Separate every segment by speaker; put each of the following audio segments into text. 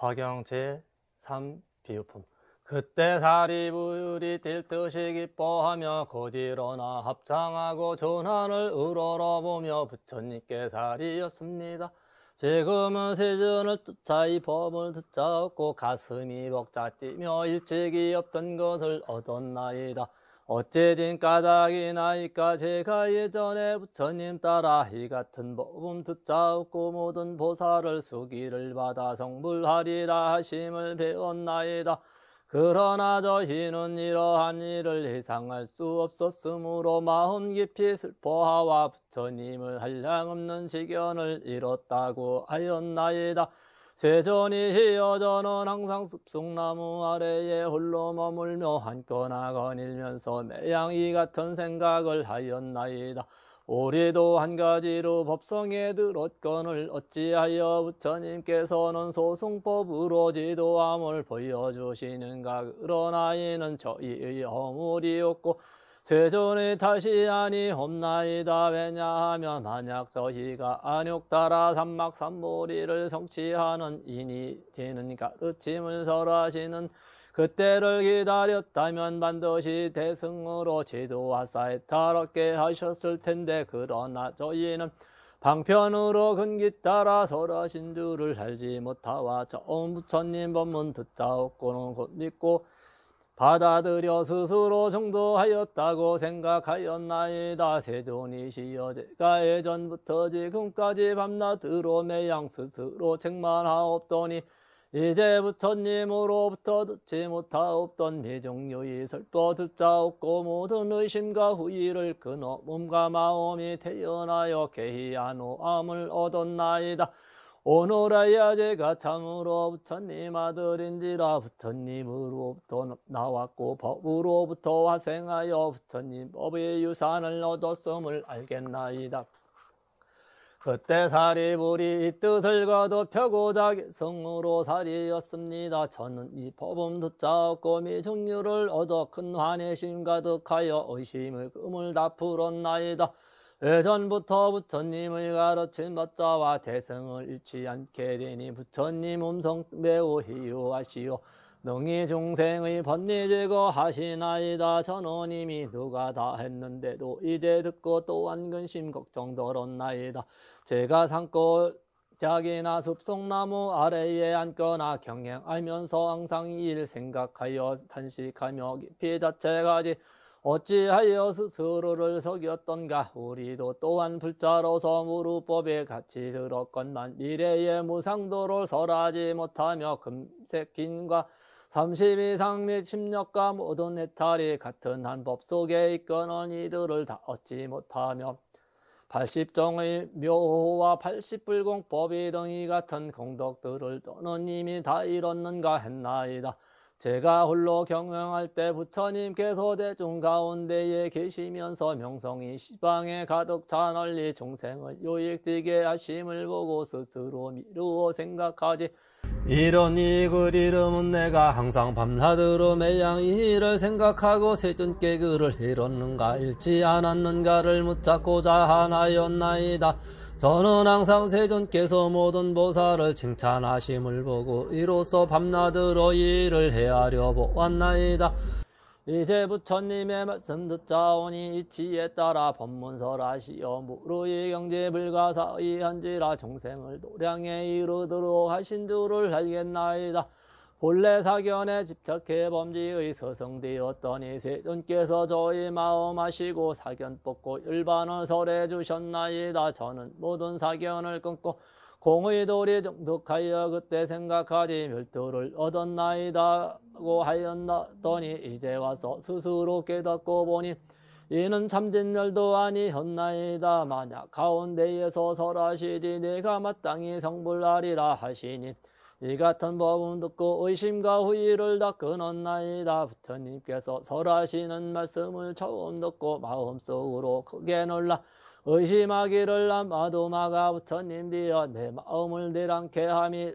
Speaker 1: 화경 제3 비유품. 그때 사리불이 뛸 듯이 기뻐하며 곧 일어나 합창하고 전하늘 우러러보며 부처님께 사리였습니다. 지금은 세전을 쫓아 이 법을 듣자없고 가슴이 벅차 뛰며 일찍이 없던 것을 얻었나이다. 어째진 까닭이나이까 제가 예전에 부처님 따라 이 같은 법음 듣자없고 모든 보살을 수기를 받아 성불하리라 하심을 배웠나이다. 그러나 저희는 이러한 일을 예상할 수 없었으므로 마음 깊이 슬퍼하와 부처님을 한량없는 지견을 잃었다고 하였나이다. 세존이시여 저는 항상 숲속나무 아래에 홀로 머물며 한꺼나 거닐면서 매양 이 같은 생각을 하였나이다. 우리도 한 가지로 법성에 들었거늘 어찌하여 부처님께서는 소승법으로 지도함을 보여주시는가. 그러나 이는 저희의 허물이었고 세존의 탓이 아니옵나이다. 왜냐하면 만약 저희가 안욕따라 삼막삼보리를 성취하는 인이 되는 가르침을 설하시는 그때를 기다렸다면 반드시 대승으로 지도하사 해탈하게 하셨을 텐데, 그러나 저희는 방편으로 근기 따라 설하신 줄을 알지 못하와 처음 부처님 법문 듣자없고는 곧 믿고 받아들여 스스로 정도하였다고 생각하였나이다. 세존이시여 제가 예전부터 지금까지 밤낮으로 매양 스스로 책만하옵더니 이제 부처님으로부터 듣지 못하옵던 미종류의 설도 듣자없고 모든 의심과 후의를 끊어 몸과 마음이 태어나여 개희한 오함을 얻었나이다. 오늘에야 제가 참으로 부처님 아들인지라 부처님으로부터 나왔고 법으로부터 화생하여 부처님 법의 유산을 얻었음을 알겠나이다. 그때 사리불이 이 뜻을 거듭하고자 성으로 사리였습니다. 저는 이 법음 듣자없고 미종류를 얻어 큰 환희심 가득하여 의심을 금을 다 풀었나이다. 예전부터 부처님의 가르침 받자와 대승을 잃지 않게 되니 부처님 음성 매우 희유하시오 능히 중생의 번뇌 제거하시나이다. 저는 이미 누가 다 했는데도 이제 듣고 또한 근심 걱정 덜었나이다. 제가 산골짝이나 숲속나무 아래에 앉거나 경행하면서 항상 이 일 생각하여 탄식하며 깊이 자책하지 어찌하여 스스로를 속였던가. 우리도 또한 불자로서 무루법에 같이 들었건만 미래의 무상도를 설하지 못하며 금색긴과 30 이상 및 10력과 모든 해탈이 같은 한 법 속에 있거는 이들을 다 얻지 못하며 80종의 묘호와 80불공법이 등이 같은 공덕들을 또는 이미 다 잃었는가 했나이다. 제가 홀로 경영할 때 부처님께서 대중 가운데에 계시면서 명성이 시방에 가득 차 널리 중생을 유익되게 하심을 보고 스스로 미루어 생각하지 이러니 그 이름은 내가 항상 밤낮으로 매양 이 일을 생각하고 세존께 그를 잃었는가 잃지 않았는가를 묻자고자 하나였나이다. 저는 항상 세존께서 모든 보살을 칭찬하심을 보고 이로써 밤낮으로 이 일을 헤아려 보았나이다. 이제 부처님의 말씀 듣자오니 이치에 따라 법문설하시어 무르의 경제 불가사의 한지라 중생을 도량에 이르도록 하신 줄을 알겠나이다. 본래 사견에 집착해 범지의 서성되었더니 세존께서 저희 마음 하시고 사견 뽑고 일반을 설해 주셨나이다. 저는 모든 사견을 끊고 공의 도리 정득하여 그때 생각하지 멸도를 얻었나이다고 하였더니 이제 와서 스스로 깨닫고 보니 이는 참된 멸도 아니었나이다. 만약 가운데에서 설하시지 내가 마땅히 성불하리라 하시니 이 같은 법은 듣고 의심과 후의를 다 끊었나이다. 부처님께서 설하시는 말씀을 처음 듣고 마음속으로 크게 놀라 의심하기를 아마도 마가 부처님 비어 내 마음을 내랑케 함이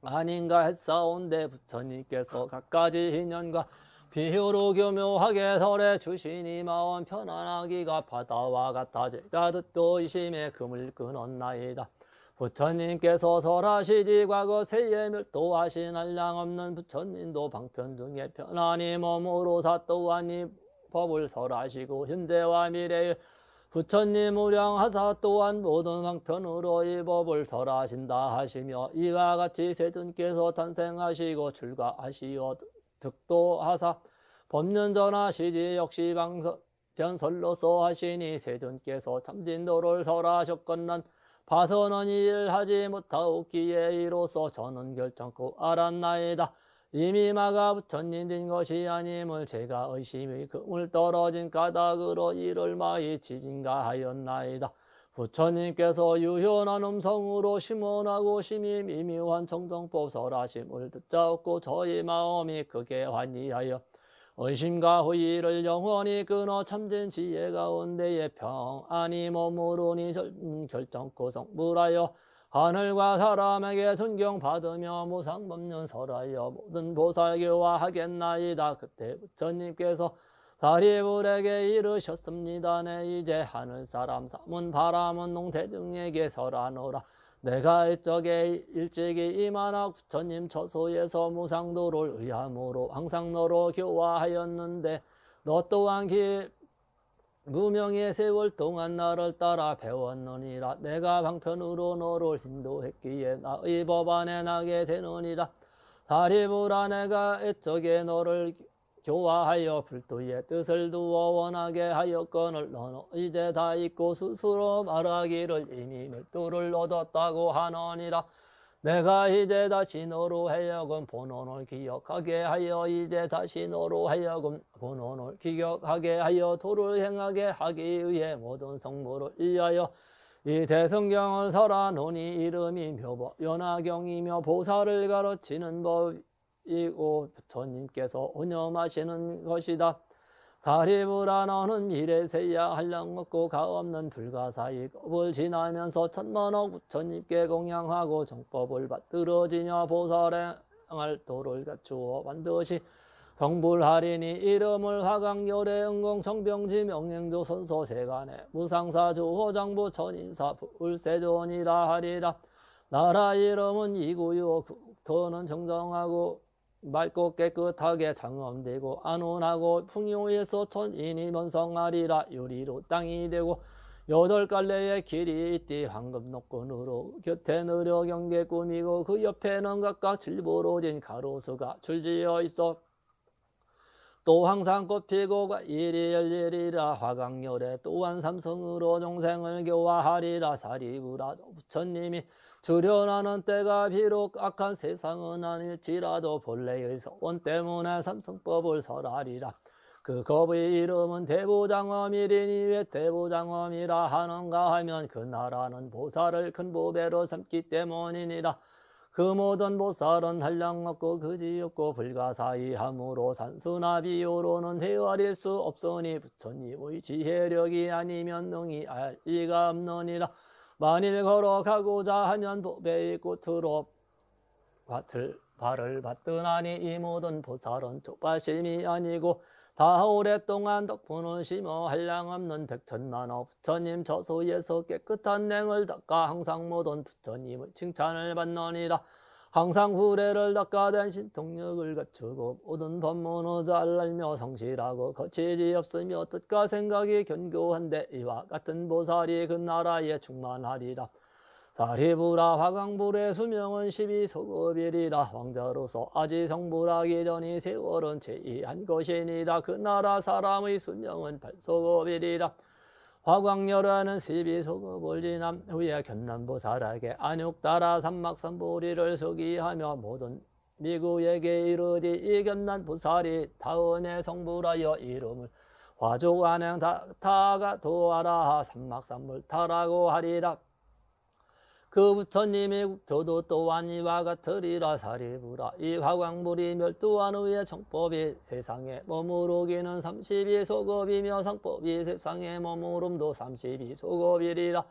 Speaker 1: 아닌가 했사온데 부처님께서 갖가지 인연과 비유로 교묘하게 설해 주시니 마음 편안하기가 바다와 같아 제가 듣고 의심의 금을 끊었나이다. 부처님께서 설하시지 과거 세에 멸도하신 한량 없는 부처님도 방편 중에 편안히 몸으로 사또한 이 법을 설하시고 현대와 미래의 부처님 무량하사 또한 모든 방편으로 이 법을 설하신다 하시며 이와 같이 세존께서 탄생하시고 출가하시어 득도하사 법륜전하시지 역시 변설로서 하시니 세존께서 참진도를 설하셨건난 봐서는 이 일 하지 못하옵기에 이로써 저는 결정코 알았나이다. 이미 마가 부처님 된 것이 아님을 제가 의심이 금을 떨어진 까닭으로 이를 많이 지진가하였나이다. 부처님께서 유현한 음성으로 심원하고 심히 미묘한 정정법 설하심을 듣자옵고 저희 마음이 크게 환희하여 의심과 후의를 영원히 끊어 참진 지혜 가운데에 평안히 머무르니 결정코 성불하여 하늘과 사람에게 존경받으며 무상법륜 설하여 모든 보살교화 하겠나이다. 그때 부처님께서 사리불에게 이르셨습니다. 내 이제 하늘사람 삼은 바람은 농대중에게 설하노라. 내가 이쪽에 일찍이 이만학 부처님 처소에서 무상도를 의함으로 항상 너로 교화하였는데 너 또한 무명의 세월 동안 나를 따라 배웠느니라. 내가 방편으로 너를 인도했기에 나의 법 안에 나게 되느니라. 사리불아 내가 애적에 너를 교화하여 불도의 뜻을 두어 원하게 하였거늘 너는 이제 다 잊고 스스로 말하기를 이미 멸도를 얻었다고 하느니라. 내가 이제 다시 너로 하여금 본원을 기억하게 하여 이제 다시 너로 하여금 본원을 기억하게 하여 도를 행하게 하기 위해 모든 성물을 위하여 이 대성경을 설하노니 이름이 묘법 연화경이며 보살을 가르치는 법이고 부처님께서 운염하시는 것이다. 사리불아 너는 미래세야 한량 없고 가없는 불가사의 법을 지나면서 천만억 부처님께 공양하고 정법을 받들어지며 보살행할 도를 갖추어 반드시 성불하리니 이름을 화강열애 응공청병지 명행조 선서 세간에 무상사 주호장부 천인사 불세존이라 하리라. 나라 이름은 이구요 국토는 정정하고 맑고 깨끗하게 장엄되고 안온하고 풍요에서 천인이 번성하리라. 유리로 땅이 되고 여덟 갈래의 길이 있디 황금 녹건으로 곁에 느려 경계 꾸미고 그 옆에는 각각 질보로진 가로수가 줄지어 있어 또 항상 꽃피고 일이 열리리라. 화강열에 또한 삼성으로 종생을 교화하리라. 사리불아 부처님이 주련하는 때가 비록 악한 세상은 아닐지라도 본래의 서원 때문에 삼성법을 설하리라. 그 법의 이름은 대보장엄이리니 왜 대보장엄이라 하는가 하면 그 나라는 보살을 큰 보배로 삼기 때문이니라. 그 모든 보살은 한량 없고 그지없고 불가사의함으로 산수나 비유로는 헤아릴 수 없으니 부처님의 지혜력이 아니면 능히 알 리가 없느니라. 만일 걸어가고자 하면 보배의 꽃으로 발을 받드나니 이 모든 보살은 족발심이 아니고 다 오랫동안 덕분을 심어 한량 없는 백천만억 부처님 저소에서 깨끗한 냉을 닦아 항상 모든 부처님의 칭찬을 받느니라. 항상 후래를 닦아댄 신통력을 갖추고 모든 법문을 잘 알며 성실하고 거치지 없으며 뜻과 생각이 견고한데 이와 같은 보살이 그 나라에 충만하리라. 사리불아 화강불의 수명은 12소급이리라. 왕자로서 아직 성불하기 전이 세월은 제이한 것이니라. 그 나라 사람의 수명은 8소급이리라. 화광열에는 12소급을 지난 후에 견난보살에게 안육따라 삼막삼보리를 서기하며 모든 미구에게 이르디 이 견난보살이 다음에 성불하여 이름을 화족안행 타가 도하라 삼막삼불타라고 하리라. 그 부처님의 국토도 또한 이와 같으리라. 사리불아 이 화광불이 멸도한 후에 정법이 세상에 머무르기는 32소급이며 상법이 세상에 머무름도 32소급이리라.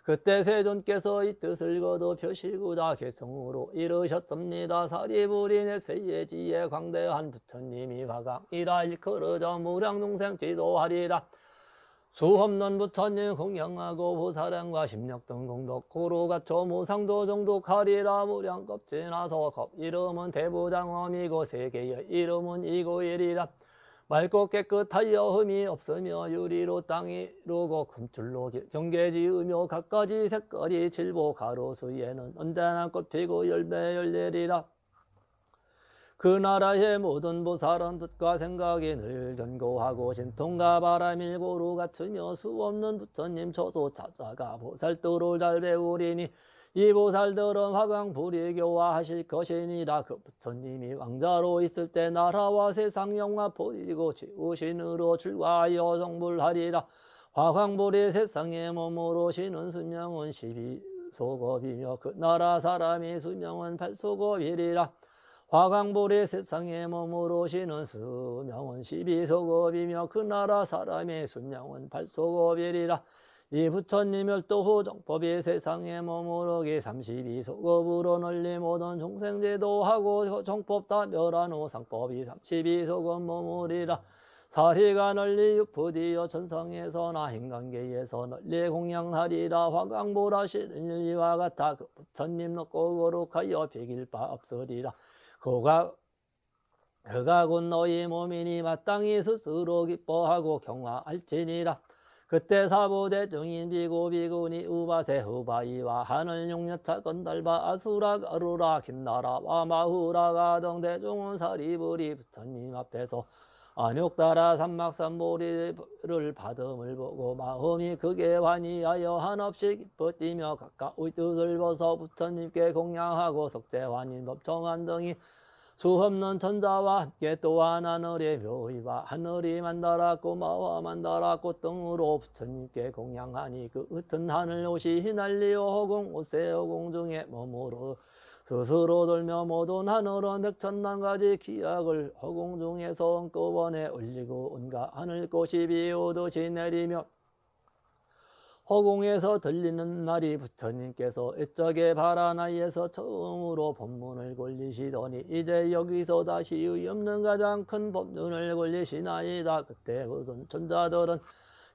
Speaker 1: 그때 세존께서 이 뜻을 거두 표시구자 개성으로 이르셨습니다. 사리불이 내세의 지혜 광대한 부처님이 화광이라 일컬어져 무량동생 지도하리라. 수없는 부처님 공양하고 보사량과 심력 등 공덕 고로가초 무상도 정독하리라. 무량겁지 나서 겁 이름은 대부장엄이고 세계의 이름은 이고일이라. 맑고 깨끗하여 흠이 없으며 유리로 땅이 이루고 금줄로 경계지으며 갖가지 색깔이 칠보 가로수에는 언제나 꽃피고 열매 열리리라. 그 나라의 모든 보살은 뜻과 생각이 늘 견고하고 신통과 바람이 고루 갖추며 수없는 부처님 처소 찾아가 보살도를 잘 배우리니 이 보살들은 화강불이교화 하실 것이니라. 그 부처님이 왕자로 있을 때 나라와 세상 영화 버리고 지우신으로 출가하여 성불하리라. 화강불이 세상에 머무르시는 수명은 12소겁이며 그 나라 사람이 수명은 8소겁이리라. 화강불이 세상에 머무르시는 수명은 12소겁이며 그 나라 사람의 수명은 8소겁이리라. 이 부처님 멸도후 정법이 세상에 머무르기 32소겁으로 널리 모든众生 제도하고 정법 다 멸한 후 상법이 32소겁 머무리라. 사리가 널리 유푸디어 천성에서나 행관계에서 널리 공양하리라. 화강불하시는 이와 같아 그 부처님 높고 거룩하여 비길 바 없으리라. 그가 곧 너희 몸이니 마땅히 스스로 기뻐하고 경화할지니라. 그때 사부대 중인 비고 비구니 우바세 후바이와 하늘 용녀차 건달바 아수라 가루라 김나라와 마후라가 등 대중은 사리부리 부처님 앞에서 안욕따라 삼막삼보리를 받음을 보고 마음이 크게 환희하여 한없이 기뻐 뛰며 가까이 뜻을 벗어 부처님께 공양하고 속죄환인 법정한 등이 수없는 천자와 함께 또한 하늘의 묘의와 하늘이 만다랐고 마와 만다랐고 등으로 부처님께 공양하니 그 같은 하늘 옷이 휘날리어 허공 옷에 허공 중에 머무르 스스로 돌며 모든 하늘은 백천만 가지 기약을 허공 중에서 한꺼번에 올리고 온갖 하늘꽃이 비오듯이 내리며 허공에서 들리는 날이 부처님께서 애적의 바라나이에서 처음으로 법문을 골리시더니 이제 여기서 다시 의 없는 가장 큰 법문을 골리시나이다. 그때 모든 천자들은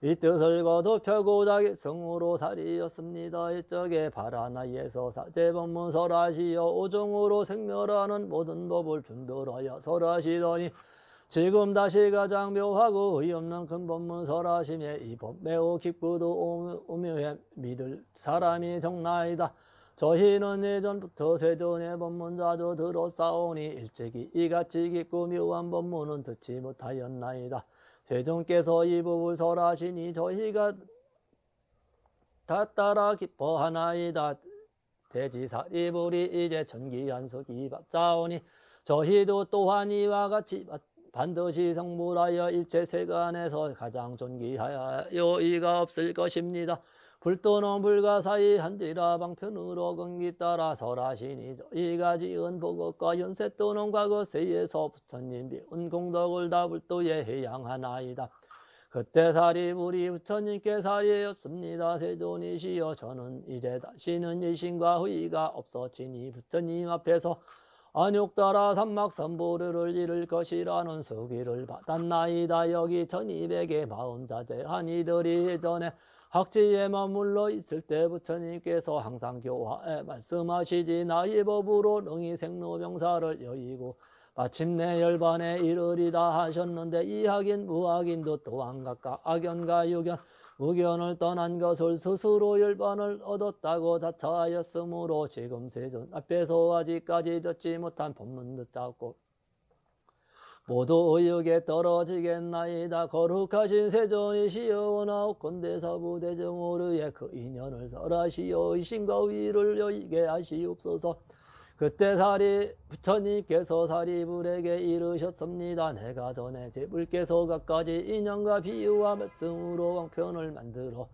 Speaker 1: 이 뜻을 거듭하고 자기 성으로 살이었습니다. 이쪽에 바라나이에서 사제법문 설하시어 오종으로 생멸하는 모든 법을 분별하여 설하시더니 지금 다시 가장 묘하고 의없는 큰 법문 설하심에 이 법 매우 기쁘도 오묘해 믿을 사람이 적나이다. 저희는 예전부터 세존의 법문 자주 들었사오니 일찍이 이같이 깊고 묘한 법문은 듣지 못하였나이다. 세존께서 이 법을 설하시니 저희가 다 따라 기뻐하나이다. 대지사리불이 이제 전기한속이 받자오니 저희도 또한 이와 같이 반드시 성불하여 일체 세간에서 가장 존귀하여 이가 없을 것입니다. 불도는 불과 사이 한지라 방편으로 근기 따라 설하시니 저희가 지은 복업과 현세 또는 과거 세에서 부처님 비운 공덕을 다 불도에 해양하나이다. 그때 사리불이 부처님께 사리였습니다. 세존이시여 저는 이제 다시는 이신과 후의가 없어지니 부처님 앞에서 안욕따라 삼막삼보를 이룰 것이라는 수기를 받았나이다. 여기 1200의 마음자제한 이들이 예전에 학지에 머물러 있을 때 부처님께서 항상 교화에 말씀하시지 나의 법으로 능히 생로병사를 여의고 마침내 열반에 이르리다 하셨는데 이 학인 무학인도 또한 각각 악연과 유견 무견을 떠난 것을 스스로 열반을 얻었다고 자처하였으므로 지금 세존 앞에서 아직까지 듣지 못한 법문 듣자고 모두 의욕에 떨어지겠나이다. 거룩하신 세존이시여 나옵건대 사부대정오르에 그 인연을 설하시어 의심과 의를 여의게 하시옵소서. 그때 사리 부처님께서 사리불에게 이르셨습니다. 내가 전에 제불께서 갖가지 인연과 비유와 말씀으로 방편을 만들어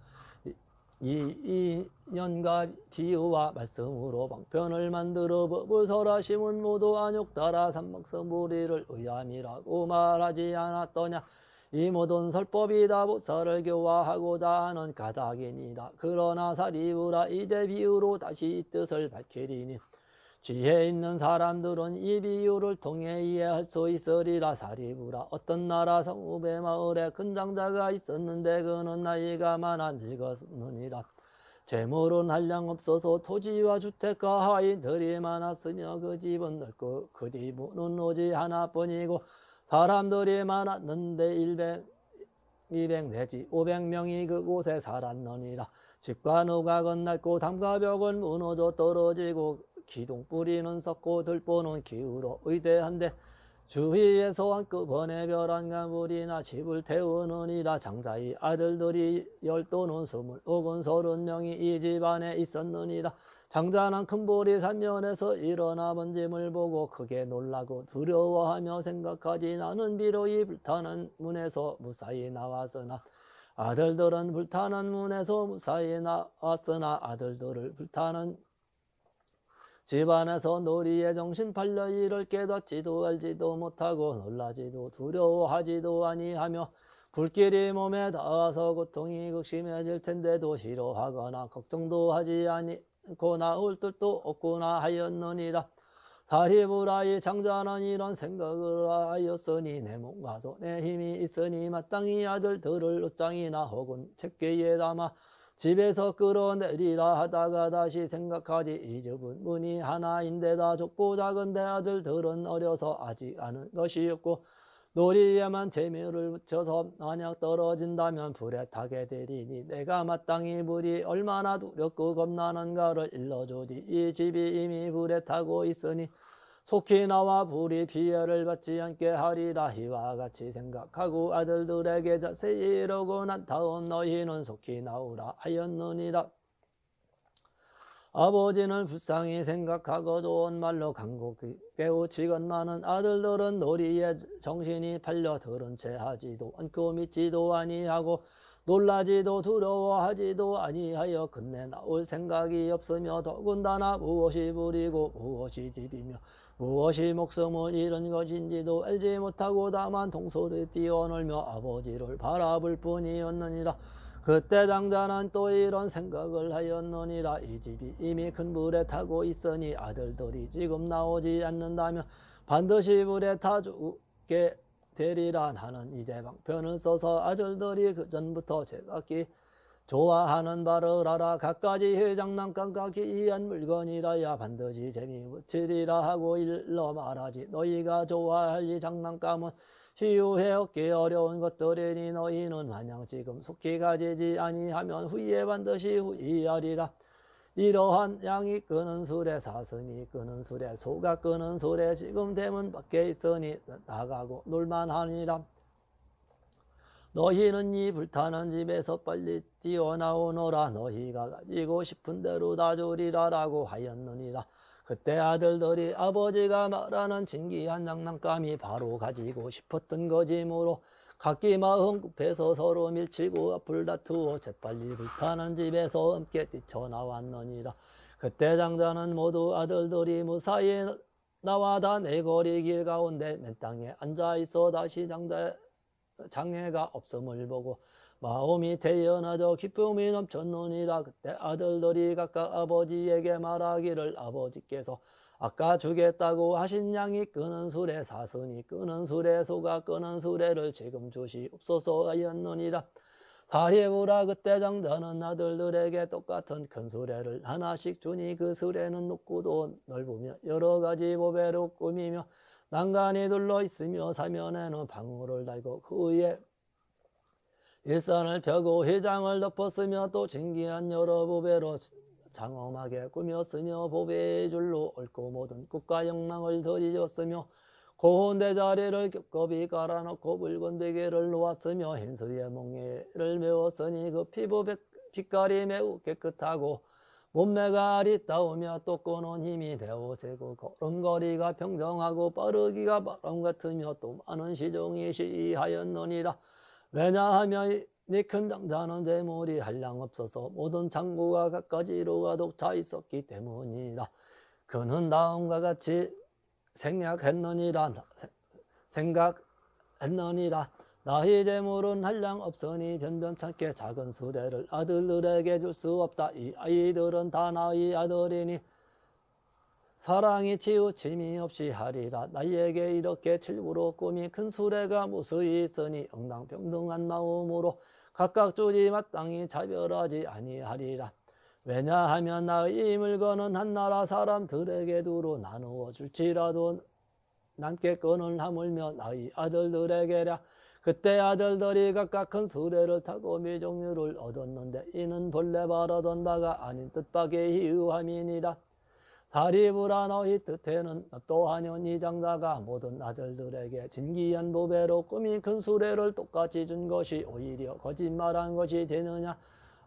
Speaker 1: 이 인연과 비유와 말씀으로 방편을 만들어 법을 설하심은 모두 안욕따라 삼막삼보리를 의함이라고 말하지 않았더냐. 이 모든 설법이 다 보살을 교화하고자 하는 가닥이니라. 그러나 사리불아 이제 비유로 다시 이 뜻을 밝히리니 지혜 있는 사람들은 이 비유를 통해 이해할 수 있으리라. 사리부라. 어떤 나라 성읍의 마을에 큰 장자가 있었는데 그는 나이가 많아 늙었느니라. 재물은 한량 없어서 토지와 주택과 하인들이 많았으며 그 집은 넓고 그 뒤문은 오직 하나뿐이고 사람들이 많았는데 200 내지 500명이 그곳에 살았느니라. 집과 누각은 낡고 담과 벽은 무너져 떨어지고 기둥 뿌리는 썩고 들보는 기울어 의대한데 주위에서 한꺼번에 벼랑 가물이나 집을 태우느니라. 장자의 아들들이 10 또는 20 혹은 30명이 이 집안에 있었느니라. 장자는 큰 볼이 산면에서 일어나 번짐을 보고 크게 놀라고 두려워하며 생각하지. 나는 비록 이 불타는 문에서 무사히 나왔으나 아들들은 불타는 문에서 무사히 나왔으나 아들들을 불타는 집안에서 놀이에 정신 팔려 이를 깨닫지도 알지도 못하고 놀라지도 두려워하지도 아니하며 불길이 몸에 닿아서 고통이 극심해질 텐데도 싫어하거나 걱정도 하지 않고 나올 뜻도 없구나 하였느니라. 사리부라의 장자는 이런 생각을 하였으니 내 몸과 손에 힘이 있으니 마땅히 아들들을 옷장이나 혹은 책기에 담아 집에서 끌어내리라 하다가 다시 생각하지. 이 집은 문이 하나인데다 좁고 작은데 아들들은 어려서 아직 아는 것이 없고 놀이에만 재미를 붙여서 만약 떨어진다면 불에 타게 되리니 내가 마땅히 불이 얼마나 두렵고 겁나는가를 일러주지. 이 집이 이미 불에 타고 있으니 속히 나와 불이 피해를 받지 않게 하리라. 이와 같이 생각하고 아들들에게 자세히 이르고 난 다음 너희는 속히 나오라 하였느니라. 아버지는 불쌍히 생각하고 좋은 말로 간곡히 깨우치건만은 아들들은 놀이에 정신이 팔려 들은 채 하지도 않고 믿지도 아니하고 놀라지도 두려워하지도 아니하여 끝내 나올 생각이 없으며 더군다나 무엇이 불이고 무엇이 집이며 무엇이 목숨을 잃은 것인지도 알지 못하고 다만 동소리 뛰어놀며 아버지를 바라볼 뿐이었느니라. 그때 장자는 또 이런 생각을 하였느니라. 이 집이 이미 큰 불에 타고 있으니 아들들이 지금 나오지 않는다면 반드시 불에 타 죽게 되리라. 나는 이제 방편을 써서 아들들이 그 전부터 제각기 좋아하는 바를 알아 갖가지 장난감과 기이한 물건이라야 반드시 재미붙이리라 하고 일러 말하지. 너희가 좋아할 이 장난감은 희유해 얻기 어려운 것들이니 너희는 마냥 지금 속히 가지지 아니하면 후에 반드시 후회하리라. 이러한 양이 끄는 술에 사슴이 끄는 술에 소가 끄는 술에 지금 대문 밖에 있으니 나가고 놀만하니라. 너희는 이 불타는 집에서 빨리 뛰어나오너라. 너희가 가지고 싶은 대로 다 주리라 라고 하였느니라. 그때 아들들이 아버지가 말하는 진귀한 장난감이 바로 가지고 싶었던 것이므로 각기 마음 급해서 서로 밀치고 앞을 다투어 재빨리 불타는 집에서 함께 뛰쳐나왔느니라. 그때 장자는 모두 아들들이 무사히 나와 다 내거리 길 가운데 맨 땅에 앉아있어 다시 장애가 없음을 보고 마음이 태연하여 기쁨이 넘쳤느니라. 그때 아들들이 각각 아버지에게 말하기를 아버지께서 아까 주겠다고 하신 양이 끄는 수레 사슴이 끄는 수레 소가 끄는 수레를 지금 주시옵소서 하였느니라. 사리부라. 그때 장자는 아들들에게 똑같은 큰 수레를 하나씩 주니 그 수레는 높고도 넓으며 여러 가지 보배로 꾸미며 난간이 둘러있으며 사면에는 방울을 달고 그 위에 일선을 펴고 회장을 덮었으며 또 진귀한 여러 보배로 장엄하게 꾸몄으며 보배의 줄로 옳고 모든 꽃과 영랑을 들이줬으며 고운 대자리를 겹겹이 깔아놓고 붉은 베개를 놓았으며 흰수의 몽에를 메웠으니 그 피부 빛깔이 매우 깨끗하고 몸매가 아리따우며 또 끄는 힘이 대오세고 걸음걸이가 평정하고 빠르기가 바람 같으며 또 많은 시종이 시하였느니라. 왜냐하면 네 큰 장자는 재물이 한량 없어서 모든 창고가 갖가지로 가득 차 있었기 때문이다. 그는 다음과 같이 생각했느니라. 나의 재물은 한량 없으니 변변찮게 작은 수레를 아들들에게 줄 수 없다. 이 아이들은 다 나의 아들이니 사랑이 치우침이 없이 하리라. 나에게 이렇게 칠부로 꿈이 큰 수레가 무수히 있으니 응당평등한 마음으로 각각 주지 마땅히 차별하지 아니하리라. 왜냐하면 나의 물건은 한나라 사람들에게 두루 나누어 줄지라도 남게 끈을 하물며 나의 아들들에게랴. 그때 아들들이 각각 큰 수레를 타고 미종류를 얻었는데 이는 본래 바라던 바가 아닌 뜻밖의 희유함이니라. 다리부라 너희 뜻에는 또하년 이 장자가 모든 아들들에게 진기한 보배로 꿈이 큰 수레를 똑같이 준 것이 오히려 거짓말한 것이 되느냐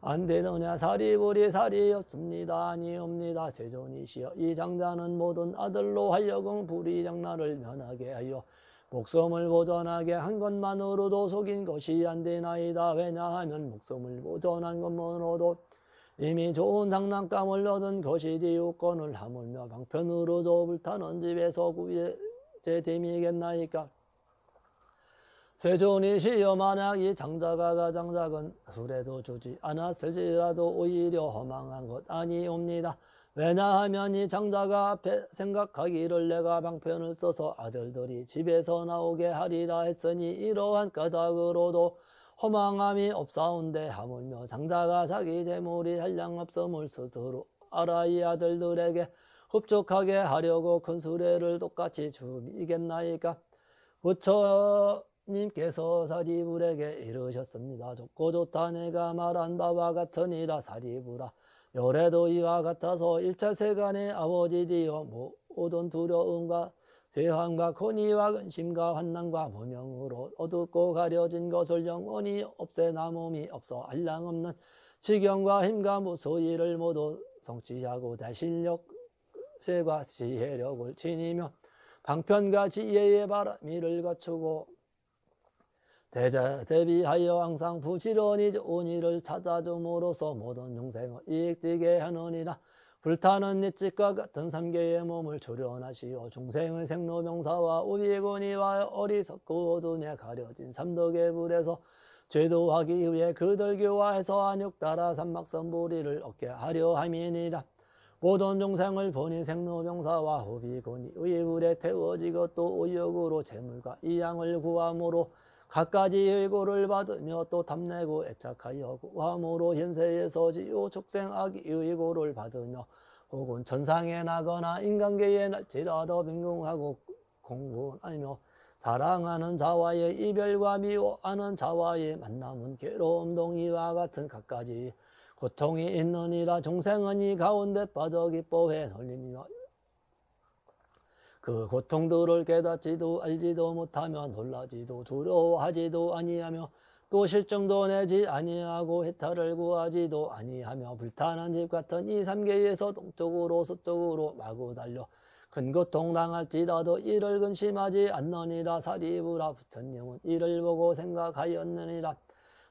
Speaker 1: 안 되느냐. 사리불이 사리였습니다. 아니옵니다. 세존이시여 이 장자는 모든 아들로 하여금 불의장난을 면하게 하여 목숨을 보전하게 한 것만으로도 속인 것이 안 되나이다. 왜냐하면 목숨을 보전한 것만으로도 이미 좋은 장난감을 얻은 것이 디우권을 하물며 방편으로도 불타는 집에서 구제됨이겠나이까. 세존이시여 만약 이 장자가 가장 작은 수레도 주지 않았을지라도 오히려 허망한 것 아니옵니다. 왜냐하면 이 장자가 앞에 생각하기를 내가 방편을 써서 아들들이 집에서 나오게 하리라 했으니 이러한 까닭으로도 허망함이 없사온데 하물며 장자가 자기 재물이 한량 없음을 스스로 알아 이 아들들에게 흡족하게 하려고 큰 수레를 똑같이 주이겠나이까. 부처님께서 사리불에게 이르셨습니다. 좋고 좋다 내가 말한 바와 같으니라. 사리불아 요래도 이와 같아서 일차세간의 아버지 되어 모든 두려움과 세함과 고니와 근심과 환난과 무명으로 어둡고 가려진 것을 영원히 없애 남음이 없어 한량없는 지경과 힘과 무소이를 모두 성취하고 대신력세과 지혜력을 지니며 방편과 지혜의 바람이를 갖추고 대비하여 항상 부지런히 좋은 일을 찾아줌으로써 모든 용생을 이익되게 하느니라. 불타는 잎집과 같은 삼계의 몸을 조련하시어 중생의 생로병사와 우비곤이와 어리석고 어둠에 가려진 삼덕의 불에서 죄도하기 위해 그들 교화해서 안욕따라 삼막선보리를 얻게 하려 함이니라. 모든 중생을 보니 생로병사와 우비곤이 의불에 태워지고 또 의욕으로 재물과 이양을 구함으로 갖가지 의고를 받으며 또 탐내고 애착하여 구함으로 현세에서 지요 축생악이 의고를 받으며 혹은 천상에 나거나 인간계에 날지라도 빈궁하고 공분하며 사랑하는 자와의 이별과 미워하는 자와의 만남은 괴로움 동이와 같은 갖가지 고통이 있느니라. 중생은 이 가운데 빠져 기뻐해 놀리며 그 고통들을 깨닫지도 알지도 못하며 놀라지도 두려워하지도 아니하며 또 실증도 내지 아니하고 해탈을 구하지도 아니하며 불타는 집 같은 이 삼계에서 동쪽으로 서쪽으로 마구 달려 큰 고통 당할지라도 이를 근심하지 않느니라. 사리부라 부처님은 이를 보고 생각하였느니라.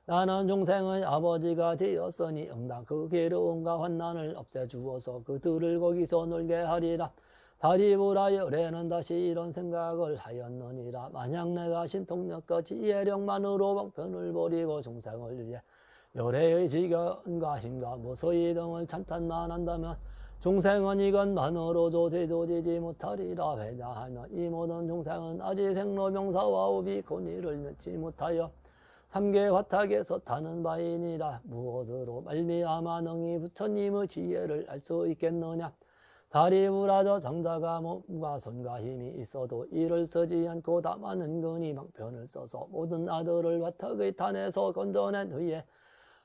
Speaker 1: 나는 중생의 아버지가 되었으니 응당 그 괴로움과 환난을 없애주어서 그들을 거기서 놀게 하리라. 사리부라 열에는 다시 이런 생각을 하였느니라. 만약 내가 신통력과 지혜력만으로 방편을 버리고 중생을 위해 열애의 지견과 힘과 무소위 등을 찬탄만 한다면 중생은 이것만으로도 제조지지 못하리라. 왜냐하면 이 모든 중생은 아직 생로병사와 우비곤이를 면치 못하여 삼계 화탁에서 타는 바이니라. 무엇으로 말미암아 능히 부처님의 지혜를 알 수 있겠느냐. 사리부라저 장자가 몸과 손과 힘이 있어도 이를 쓰지 않고 다만 은근히 방편을 써서 모든 아들을 화탁의 탄에서 건져낸 후에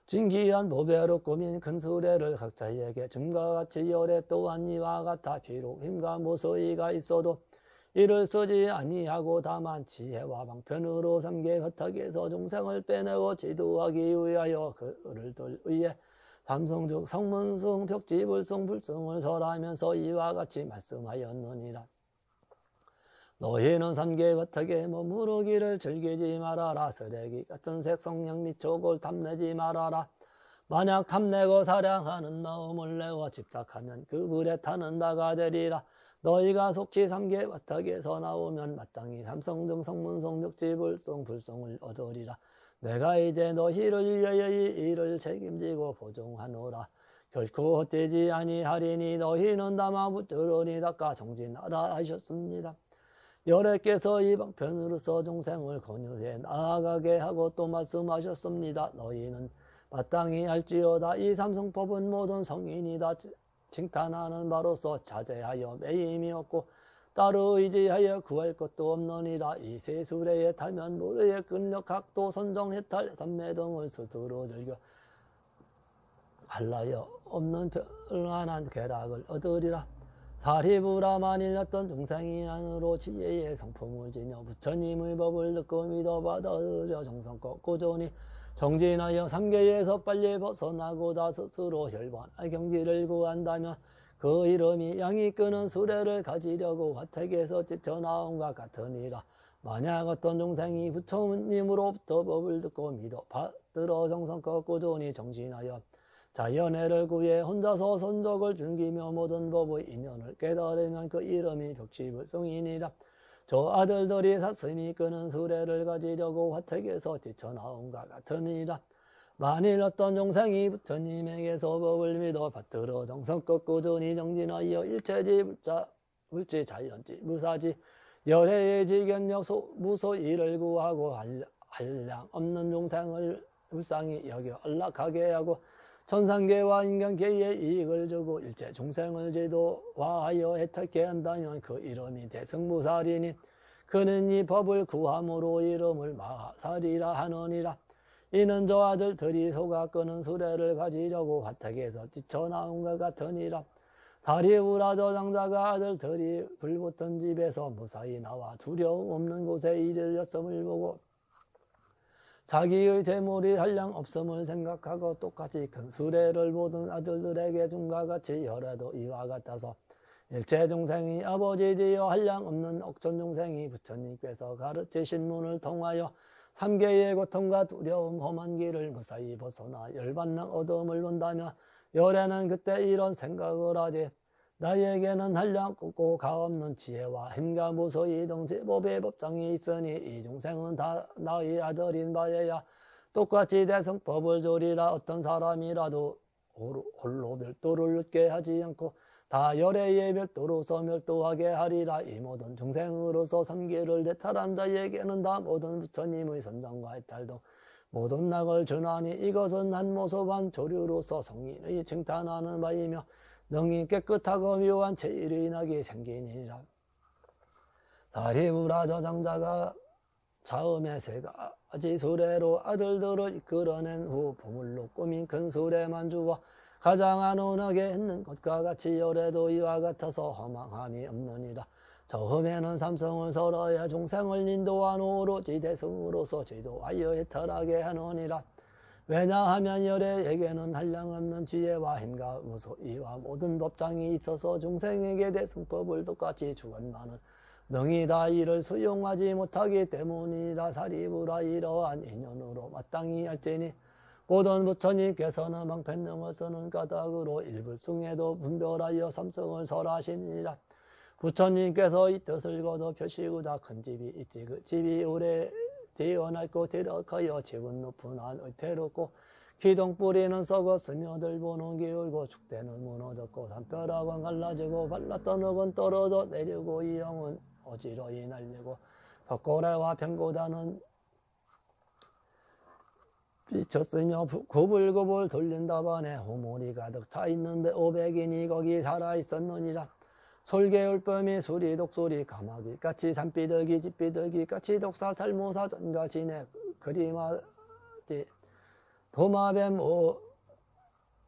Speaker 1: 진기한 보배로 꾸민 큰 수레를 각자에게 줌과 같이 열애 또한 이와 같아 비록 힘과 무소이가 있어도 이를 쓰지 아니하고 다만 지혜와 방편으로 삼계 화탁에서 중생을 빼내고 지도하기 위하여 그를 위해 삼성즉 성문승 벽지불승 불승을 설하면서 이와 같이 말씀하였느니라. 너희는 삼계 화탁에 머무르기를 즐기지 말아라. 쓰레기 같은 색성령 미촉을 탐내지 말아라. 만약 탐내고 사랑하는 마음을 내어 집착하면 그 불에 타는 바가 되리라. 너희가 속히 삼계 화탁에서 나오면 마땅히 삼성등 성문성 벽지불승 불승을 얻으리라. 내가 이제 너희를 위하여 이 일을 책임지고 보증하노라. 결코 헛되지 아니하리니 너희는 다만 붙들으니 닦아 정진하라 하셨습니다. 열애께서 이 방편으로서 중생을 권유해 나아가게 하고 또 말씀하셨습니다. 너희는 마땅히 알지어다. 이 삼성법은 모든 성인이다 칭탄하는 바로서 자제하여 매임이 없고 따로 의지하여 구할 것도 없느니라. 이 세수레에 타면 모래에 끌려 각도 선정 해탈 삼매 등을 스스로 즐겨 할라여 없는 평안한 쾌락을 얻으리라. 사리부라 만일 어떤 중생이 안으로 지혜의 성품을 지녀 부처님의 법을 듣고 믿어 받아들여 정성껏 꾸준히 정진하여 삼계에서 빨리 벗어나고자 스스로 혈반할 경지를 구한다면 그 이름이 양이 끄는 수레를 가지려고 화택에서 뛰쳐나온과 같으니라. 만약 어떤 중생이 부처님으로부터 법을 듣고 믿어 받들어 정성껏 꾸준히 정진하여 자연애를 구해 혼자서 선적을 즐기며 모든 법의 인연을 깨달으면 그 이름이 벽시불성이니라. 저 아들들이 사슴이 끄는 수레를 가지려고 화택에서 뛰쳐나온과 같으니라. 만일 어떤 중생이 부처님에게서 법을 믿어 받들어 정성껏 꾸준히 정진하여 일체지 물지 자연지 무사지 열애의 지견력 무소이를 구하고 한량 없는 중생을 불쌍히 여겨 안락하게 하고 천상계와 인간계에 이익을 주고 일체 중생을 제도화하여 혜택케 한다면 그 이름이 대승무사리니 그는 이 법을 구함으로 이름을 마하사리라 하느니라. 이는 저 아들들이 소가 끄는 수레를 가지려고 화택에서 뛰쳐나온 것 같으니라. 다리우라 저 장자가 아들들이 불붙은 집에서 무사히 나와 두려움 없는 곳에 이르렀음을 보고 자기의 재물이 한량 없음을 생각하고 똑같이 큰 수레를 보던 아들들에게 준과 같이 열애도 이와 같아서 일체 중생이 아버지 되어 한량 없는 억천 중생이 부처님께서 가르치신 문을 통하여 삼계의 고통과 두려움 험한 길을 무사히 벗어나 열반랑 어둠을 본다면 열애는 그때 이런 생각을 하되 나에게는 한량 ቁ고 가없는 지혜와 힘과 무소이 등 제법의 법장이 있으니 이 중생은 다 나의 아들인 바에야 똑같이 대성법을 조리라. 어떤 사람이라도 홀로 멸도를 얻게 하지 않고 다 열애의 멸도로서 멸도하게 하리라. 이 모든 중생으로서 삼계를 대탈한 자에게는 다 모든 부처님의 선정과 해탈 등 모든 낙을 전하니 이것은 한 모습한 조류로서 성인의 칭탄하는 바이며 능히 깨끗하고 묘한 제일의 낙이 생기니라. 사리부라 저 장자가 처음에 세 가지 수레로 아들들을 이끌어낸 후 보물로 꾸민 큰 수레만 주어 가장 안온하게 했는 것과 같이 열애도 이와 같아서 허망함이 없느니라. 처음에는 삼성을 설하여 중생을 인도한 오로지 대승으로서 제도하여 해탈하게 하느니라. 왜냐하면 열애에게는 한량없는 지혜와 힘과 무소이와 모든 법장이 있어서 중생에게 대승법을 똑같이 주관하는 능히 다 이를 수용하지 못하기 때문이라. 사리부라 이러한 인연으로 마땅히 할지니 모든 부처님께서는 방편능을 쓰는 까닭으로 일불승에도 분별하여 삼성을 설하시니라. 부처님께서 이 뜻을 거둬 펴시고자 큰 집이 있지 그 집이 오래 태어날고 대력하여 집은 높은 한 의태롭고 기둥 뿌리는 썩었으며 들보는 기울고 축대는 무너졌고 산벼락은 갈라지고 발랐던 흙은 떨어져 내리고 이 영은 어지러이 날리고 덕고래와 병고다는 비쳤으며 구불구불 돌린다반에 호물이 가득 차 있는데 500인이 거기 살아있었느니라. 솔개울범이 수리 독수리 가마귀 까치 산비둘기 집비둘기 까치 독사 살모사 전가 진해 그리마디 도마뱀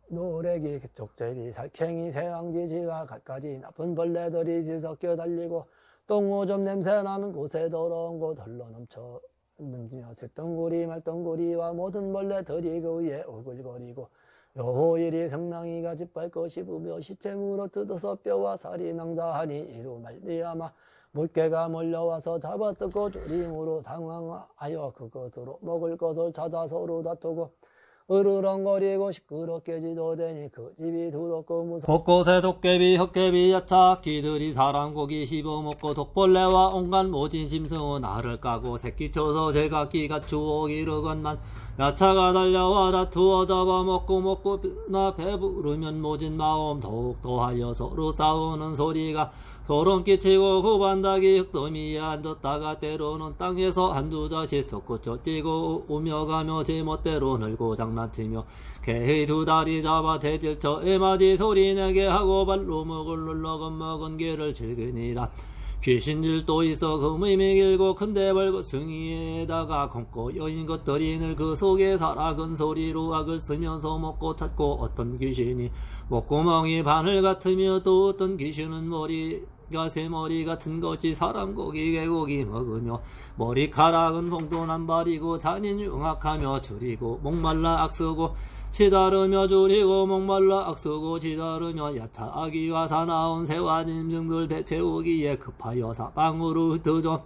Speaker 1: 노래기 족제비 살쾡이 새왕지 지와 갖가지 나쁜 벌레들이 지섞여 달리고 똥오줌 냄새나는 곳에 더러운 곳 흘러 넘쳐 능지며 새덩구리 말덩구리와 모든 벌레들이 그 위에 오글거리고 여호일이 성랑이가 짓밟고 씹으며 시체물어 뜯어서 뼈와 살이 낭자하니 이로 말미암아 물개가 몰려와서 잡아뜯고 조림으로 당황하여 그것으로 먹을 것을 찾아 서로 다투고 으르렁거리고 시끄럽게 지도되니 그 집이 더럽고 무섭고 곳곳에 도깨비 헛개비 야착기들이 사람 고기 씹어먹고 독벌레와 온갖 모진 짐승은 알을 까고 새끼쳐서 제각기 갖추어 기르건만 야차가 달려와 다투어 잡아먹고 나 배부르면 모진 마음 더욱 더하여 서로 싸우는 소리가 소름 끼치고 구반닭이 흙더미에 앉았다가 때로는 땅에서 한두 자씩 솟구쳐 뛰고 오며 가며 제멋대로 늘고 장난치며 개의 두 다리 잡아 대질쳐 에마디 소리내게 하고 발로목을 눌러 겁먹은 개를 즐기니라. 귀신질도 있어 금임이 길고 큰데 벌거 승이에다가 검고 여인 것들이 늘 그 속에 살아 큰 소리로 악을 쓰면서 먹고 찾고 어떤 귀신이 목구멍이 바늘 같으며 또 어떤 귀신은 머리가 새머리 같은 것이 사람 고기 개고기 먹으며 머리카락은 봉도난발이고 잔인 흉악하며 줄이고 목말라 악쓰고 치다르며 줄이고 목말라 악쓰고 치다르며 야차 아기와 사나운 새와 짐승들 배 채우기에 급하여 사방으로 흩어져